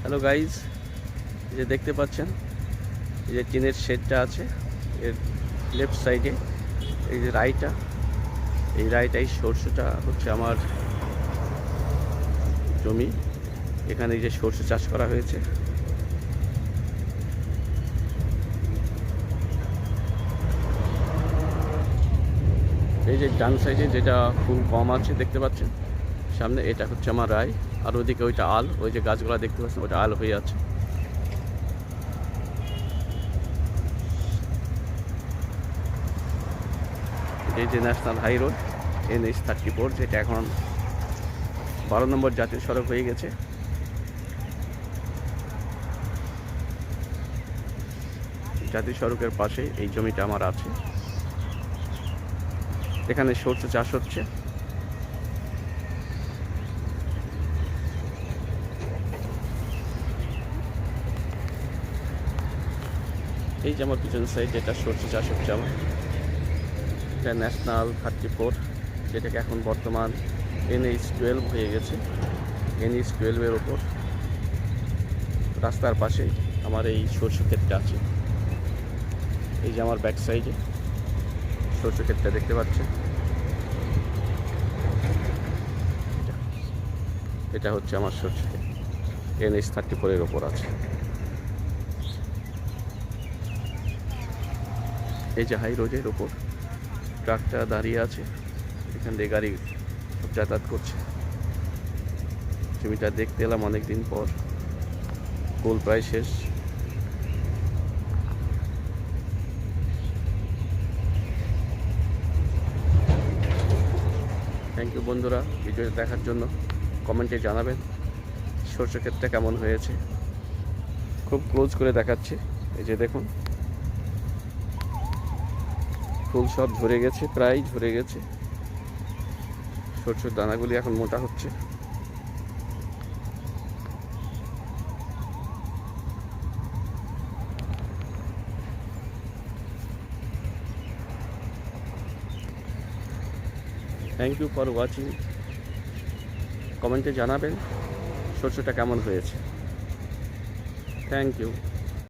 Hello guys, এই যে দেখতে পাচ্ছেন এই যে টিনের শেডটা আছে এর লেফট সাইডে এই যে এই সরষেটা হচ্ছে আমার জমি। এখানে এই যে সরষে চাষ করা হয়েছে। এই যে ডান সাইডে যেটা ফুল কম আছে দেখতে পাচ্ছেন সামনে, এটা হচ্ছে আমার রায়। আর ওইদিকে ওইটা আল, ওই যে গাছগুলো দেখতে পাচ্ছেন ওইটা আল হয়ে আছে। এই যে ন্যাশনাল হাই রোড NH-34, যেটা এখন 12 নম্বর জাতীয় সড়ক হয়ে গেছে। জাতীয় সড়কের পাশে এই জমিটা আমার আছে। এখানে সরষে চাষ হচ্ছে। এই যে আমার পিছন সাইড যেটা সরষে চাষ হচ্ছে আমার, এটা ন্যাশনাল 34, যেটাকে এখন বর্তমান NH-12 হয়ে গেছে। NH-12-এর ওপর রাস্তার পাশেই আমার এই সরষে ক্ষেতটা আছে। এই যে আমার ব্যাক সাইডে সরষে ক্ষেতটা দেখতে পাচ্ছেন, এটা হচ্ছে আমার সরষে ক্ষেত। NH-34-এর ওপর আছে। এই যে হাই রোডের ওপর ট্রাকটা দাঁড়িয়ে আছে, এখান দিয়ে গাড়ি যাতায়াত করছে। জমিটা দেখতে এলাম অনেকদিন পর, গোল প্রায় শেষ। থ্যাংক ইউ বন্ধুরা ভিডিওটা দেখার জন্য। কমেন্টে জানাবেন সরষে ক্ষেতটা কেমন হয়েছে। খুব ক্লোজ করে দেখাচ্ছি। এই যে দেখুন ফুল সব ঝরে গেছে, প্রায় ঝরে গেছে। সরষের দানাগুলি এখন মোটা হচ্ছে। Thank you for watching. কমেন্টে জানাবেন সরষেটা কেমন হয়েছে। Thank you.